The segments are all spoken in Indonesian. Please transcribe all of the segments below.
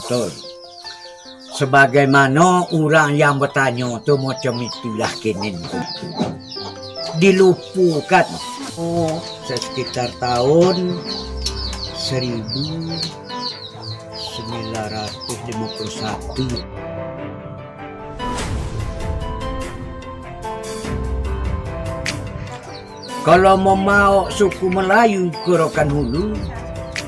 betul. Sebagaimana orang yang bertanya tu macam itulah kini. Dilupukan. Oh, sekitar tahun 1951. Kalau mau suku Melayu ke Rokan Hulu,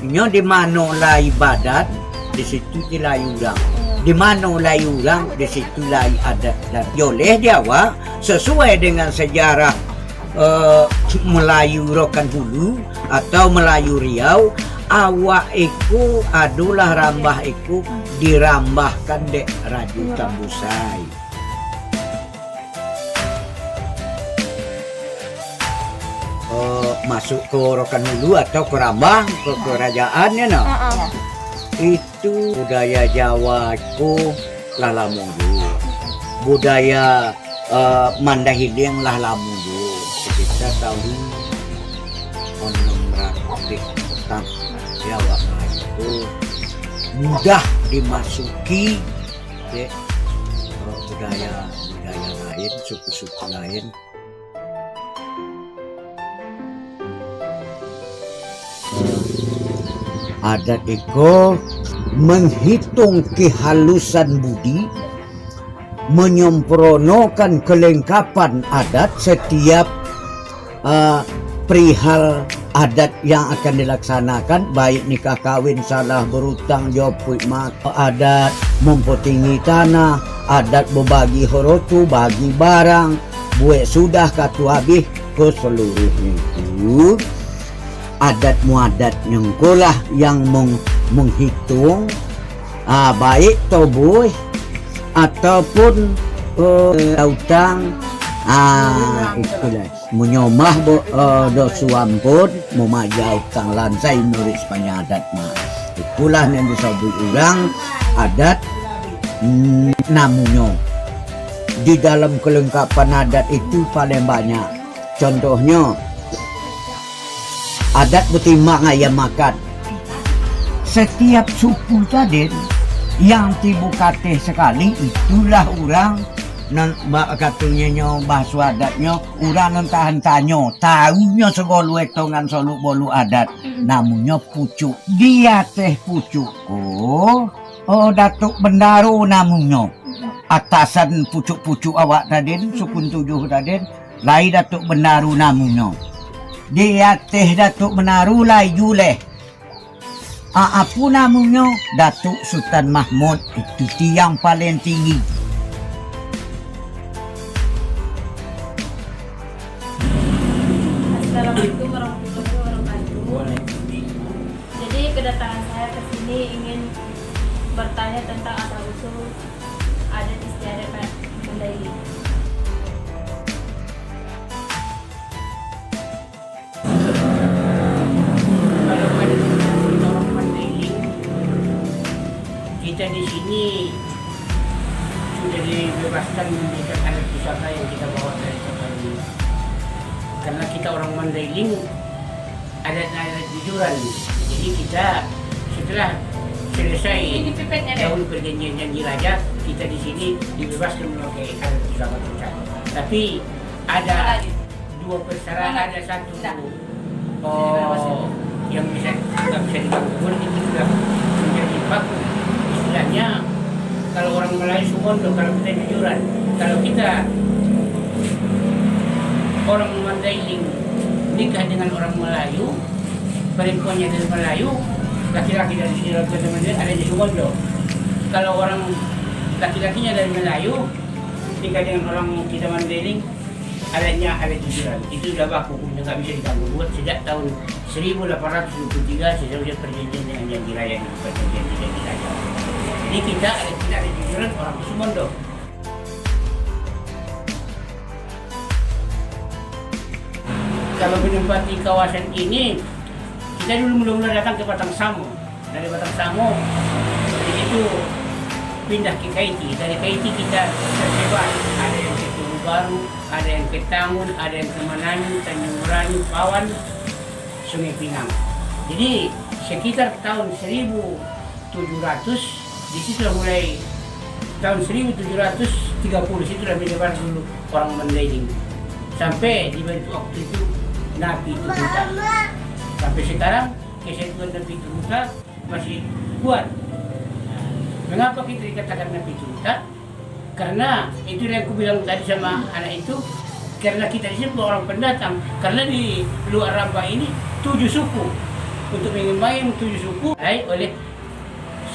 nya di mana lah ibadat, di situ dilayu orang. Di mana layu orang, di situ layu adat. Dan oleh Jawa sesuai dengan sejarah Melayu Rokan Hulu atau Melayu Riau, awak iku adalah rambah iku dirambahkan dek Raju Tambusai. Masuk ke Rokan Hulu atau ke Rambah, ke kerajaan ya no? Itu budaya Jawa itu lah lama dulu. Budaya Mandailing lah lama dulu. Sekitar tahun 600 petang Jawa itu mudah dimasuki budaya lain, suku-suku lain. Adat itu menghitung kehalusan budi, menyempurnakan kelengkapan adat setiap perihal adat yang akan dilaksanakan, baik nikah kawin, salah berutang, jawab mak, adat mempotingi tanah, adat berbagi horotu, bagi barang, buat sudah katu habis ke seluruhnya itu. Adat muadat nyengkulah yang menghitung baik tobuh ataupun utang itulah menyomah do suampun memajau utang lansai menurut Spanya adat mah itulah yang disebut orang adat namunnya di dalam kelengkapan adat itu paling banyak. Contohnya adat bertimbang ayam makan. Setiap suku tadi yang tibu kateh sekali itulah orang katanya bahasa adatnya orang tahan tanyo tahunya segolu etongan soluk bolu adat namanya pucuk dia teh pucuk Datuk Bendaru namanya atasan pucuk-pucuk awak tadi sukun 7 tadi lain Datuk Bendaru namanya dia teh Datuk Menaru lai juleh. Apa namanya? Datuk Sultan Mahmud, itu tiang paling tinggi. Assalamualaikum warahmatullahi wabarakatuh. Jadi kedatangan saya ke sini ingin bertanya tentang asal-usul adat istiadat Mandailing. Kita di sini sudah dibebaskan menjadi adat pusaka yang kita bawa dari Tapanuli. Karena kita orang Mandailing adat jujuran. Jadi kita setelah selesai tahun perjanjian janji raja, kita di sini dibebaskan memakai adat pusaka kita. Tapi ada dua persyaratan, ada satu yang nggak bisa diganggu, itu sudah menjadi baku. Istilahnya kalau orang Melayu Sumondo, kalau kita jujuran, kalau kita orang Mandailing nikah dengan orang Melayu, perempuannya dari Melayu, laki-laki dari Mandailing ada di Sumondo. Kalau orang laki-lakinya dari Melayu nikah dengan orang kita Mandailing, adanya ada jujuran. Itu sudah baku, nggak bisa diganggu. Buat sejak tahun 1823 sejak perjanjian dengan janji raya di perjanjian janji raya. Jadi kita ada jujuran orang Sumondo. Kalau menempati kawasan ini, kita dulu mula-mula datang ke Batang Samo. Dari Batang Samo, dari itu pindah ke Kaiti. Dari Kaiti kita tersebar. Ada yang ke Tunggu Baru, ada yang ke Tangun, ada yang ke Mananyu, Tanjung Merani, Pawan, Sungai Pinang. Jadi sekitar tahun 1700 Di situ mulai tahun 1730 situlah menyebar dulu orang Mandailing. Sampai dibentuk waktu itu Napi Tututa. Sampai sekarang kesatuan Napi Tututa masih kuat. Mengapa kita dikatakan Napi Tututa? Karena itu yang aku bilang tadi sama anak itu, karena kita di sini orang pendatang. Karena di luar Rambah ini 7 suku. Untuk mengemai 7 suku oleh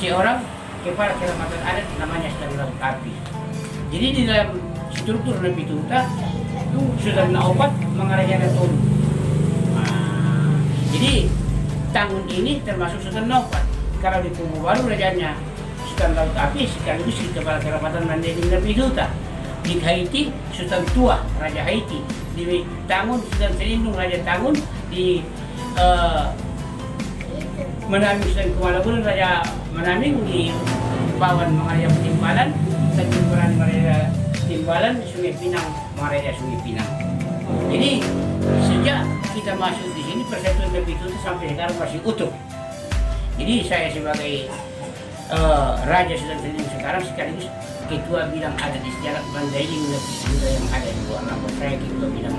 seorang kepala kecamatan adat namanya Sultan Laut Api. Jadi di dalam struktur Napi Tututa itu Sultan Naopat mengarahnya Datuk. Jadi tahun ini termasuk Sultan Naopat. Kalau di Kubu Baru rajanya Sultan Laut Api sekaligus kepala kecamatan Mandailing Napi Tututa. Di Haiti Sultan Tua Raja Haiti. Di Tangun Sultan Selindung Raja Tangun. Di Manaming Sultan Kumalabun Raja Manaming. Di Bawan Mengaraya Timbalan. Dan Timbalan Mengaraya Timbalan. Sungai Pinang Mengaraya Sungai Pinang. Jadi sejak kita masuk di sini persatuan Napi Tututa sampai sekarang masih utuh. Jadi saya sebagai Raja Sultan Selindung sekarang sekaligus ketua bidang adat istiadat Mandailing Napi Tututa yang ada di luar Rambah. Saya ketua bidang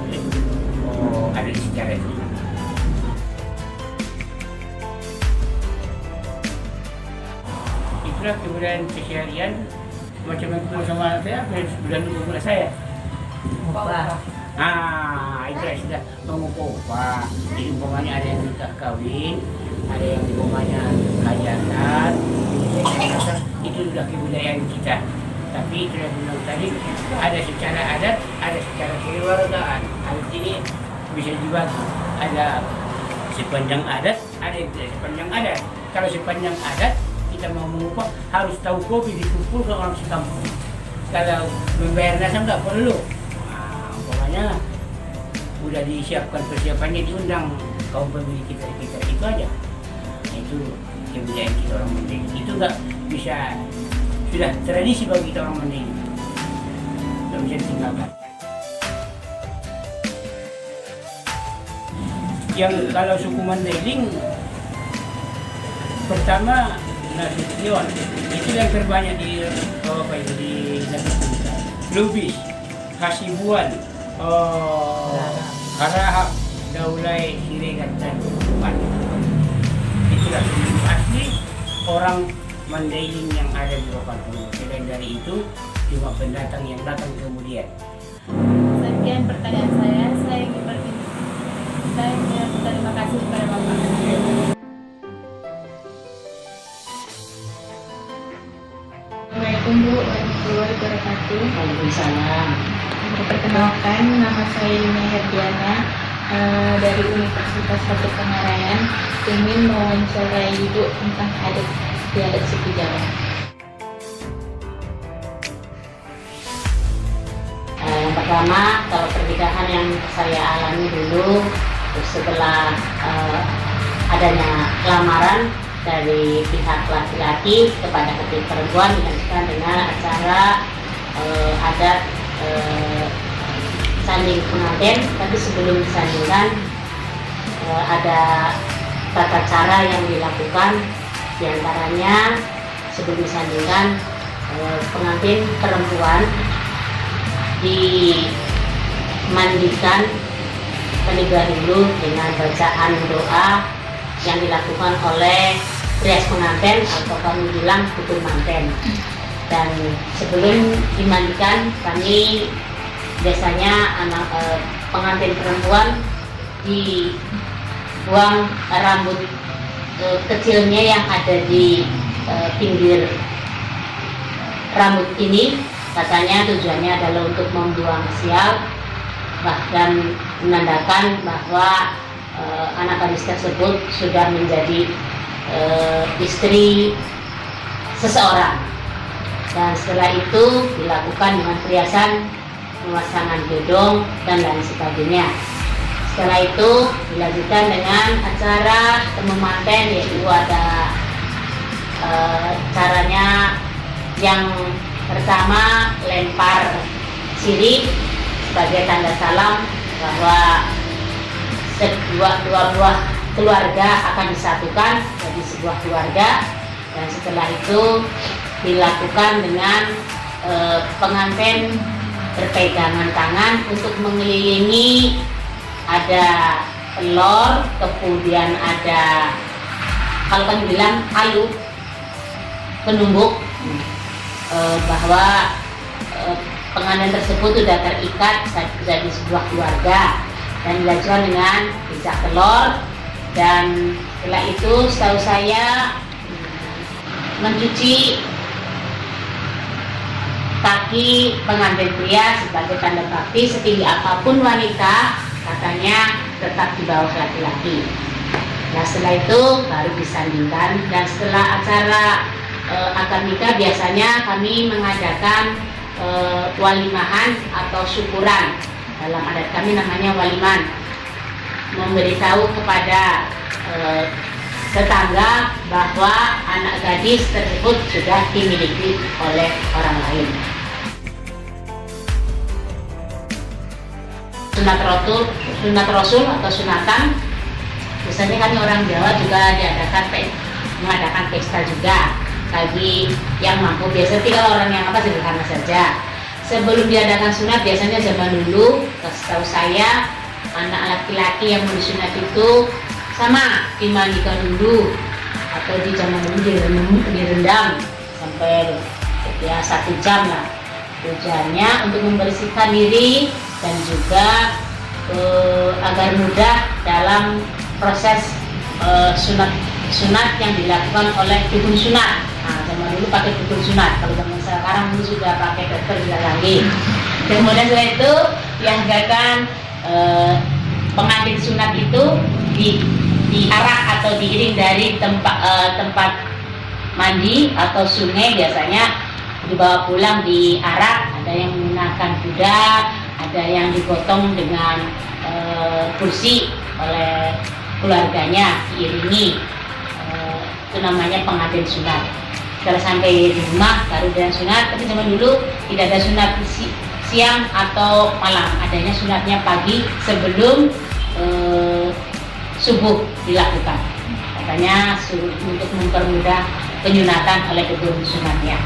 adat istiadat itu. Itulah kebudayaan keseharian macam yang ketemu sama saya, sudah nunggu pula saya. Itu sudah mengumpul upah. Jadi umpamanya ada yang nikah kawin, ada yang umpamanya hajatan. Itu sudah kebudayaan kita. Tapi itu yang bilang tadi, ada secara adat, ada secara keluargaan. Adat ini bisa dibagi. Ada sepanjang adat, ada yang tidak sepanjang adat. Kalau sepanjang adat, kita mau mengupah harus tahu kopi dikumpul ke orang sekampung. Kalau membayar nasa nggak perlu. Umpamanya udah disiapkan persiapannya, diundang kaum pemilik kita itu aja. Itu kebudayaan kita orang Mandailing. Itu nggak bisa, sudah tradisi bagi kita orang Mandailing. Nggak bisa ditinggalkan. Yang kalau suku Mandailing pertama Nasution, itu yang terbanyak di di Napi Tututa. Lubis, Hasibuan, Harahap, Daulay, Siregar, dan Tuban. Itulah suku asli orang Mandailing yang ada di Papanpur. Selain dari itu, cuma pendatang yang datang kemudian. Sekian pertanyaan saya. Saya ingin berterima kasih kepada Bapak. Assalamualaikum Bu warahmatullahi wabarakatuh. Waalaikumsalam. Perkenalkan, nama saya Lina Herdiana dari Universitas Batu Pengarayan. Ingin mewawancarai Ibu tentang adat istiadat suku Jawa. Yang pertama, kalau pernikahan yang saya alami dulu setelah adanya lamaran dari pihak laki-laki kepada pihak perempuan dilanjutkan dengan acara adat sanding pengantin. Tapi sebelum disandingkan ada tata cara yang dilakukan, diantaranya sebelum disandingkan pengantin perempuan dimandikan terlebih dahulu dengan bacaan doa yang dilakukan oleh prias pengantin atau kami bilang tutur manten. Dan sebelum dimandikan, kami biasanya pengantin perempuan dibuang rambut kecilnya yang ada di pinggir rambut ini. Katanya tujuannya adalah untuk membuang sial, bahkan menandakan bahwa anak gadis tersebut sudah menjadi istri seseorang. Dan setelah itu dilakukan dengan perhiasan, pemasangan gedong, dan lain sebagainya. Setelah itu dilanjutkan dengan acara temu manten, yaitu ada caranya yang pertama lempar sirih sebagai tanda salam bahwa dua buah keluarga akan disatukan jadi sebuah keluarga. Dan setelah itu dilakukan dengan pengantin berpegangan tangan untuk mengelilingi, ada telur, kemudian ada kalau kami bilang kayu penumbuk, bahwa pengantin tersebut sudah terikat jadi sebuah keluarga, dan dilanjutkan dengan pijak telur. Dan setelah itu setahu saya mencuci kaki pengantin pria sebagai tanda bakti, setinggi apapun wanita katanya tetap di bawah laki-laki. Nah setelah itu baru disandingkan, dan setelah acara akad nikah biasanya kami mengadakan walimahan atau syukuran. Dalam adat kami namanya waliman, memberitahu kepada tetangga bahwa anak gadis tersebut sudah dimiliki oleh orang lain. Sunat Rasul atau sunatan, biasanya kami orang Jawa juga mengadakan pesta juga bagi yang mampu. Biasanya kalau orang yang sederhana saja. Sebelum diadakan sunat biasanya zaman dulu, setahu saya anak laki-laki yang mau disunat itu sama dimandikan dulu, atau di zaman dulu direndam sampai ya 1 jam lah. Tujuannya untuk membersihkan diri dan juga agar mudah dalam proses sunat yang dilakukan oleh dukun sunat. Nah, zaman dulu pakai dukun sunat, kalau zaman sekarang ini sudah pakai dokter bisa lagi. Kemudian setelah itu diadakan pengantin sunat itu diarak atau diiring dari tempat mandi atau sungai, biasanya dibawa pulang diarak. Ada yang menggunakan kuda, ada yang digotong dengan kursi oleh keluarganya, diiringi. Itu namanya pengantin sunat. Setelah sampai di rumah baru dengan sunat, tapi zaman dulu tidak ada sunat siang atau malam, adanya sunatnya pagi sebelum subuh dilakukan. Katanya untuk mempermudah penyunatan oleh dukun sunatnya.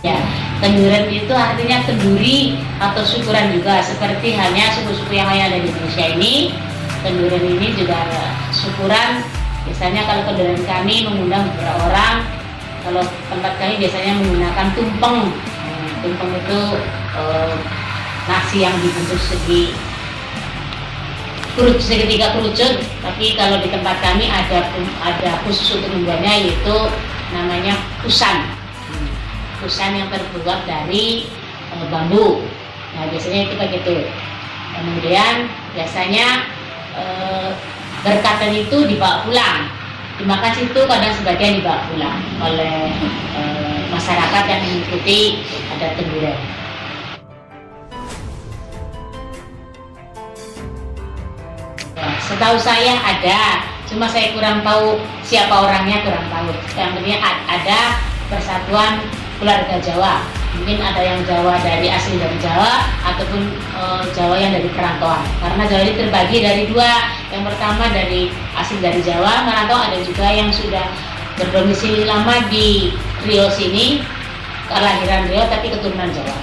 Ya, kendurian itu artinya kenduri atau syukuran juga, seperti hanya suku-suku yang lain ada di Indonesia ini. Kendurian ini juga ada syukuran. Biasanya kalau kendurian kami mengundang beberapa orang. Kalau tempat kami biasanya menggunakan tumpeng. Tumpeng itu nasi yang dibentuk segitiga kerucut. Tapi kalau di tempat kami ada khusus untuk membuatnya, yaitu namanya kusan. Kusan yang terbuat dari bambu. Nah biasanya itu begitu. Kemudian biasanya berkatan itu dibawa pulang. Dimakan situ kadang sebagian dibawa pulang oleh masyarakat yang mengikuti adat kendurian. Ya, setahu saya ada, cuma saya kurang tahu siapa orangnya, kurang tahu. Yang penting ada persatuan keluarga Jawa. Mungkin ada yang Jawa asli dari Jawa, ataupun Jawa yang dari perantauan. Karena Jawa ini terbagi dari 2. Yang pertama dari asli dari Jawa, merantau, ada juga yang sudah berdomisili lama di Riau sini, kelahiran Riau tapi keturunan Jawa.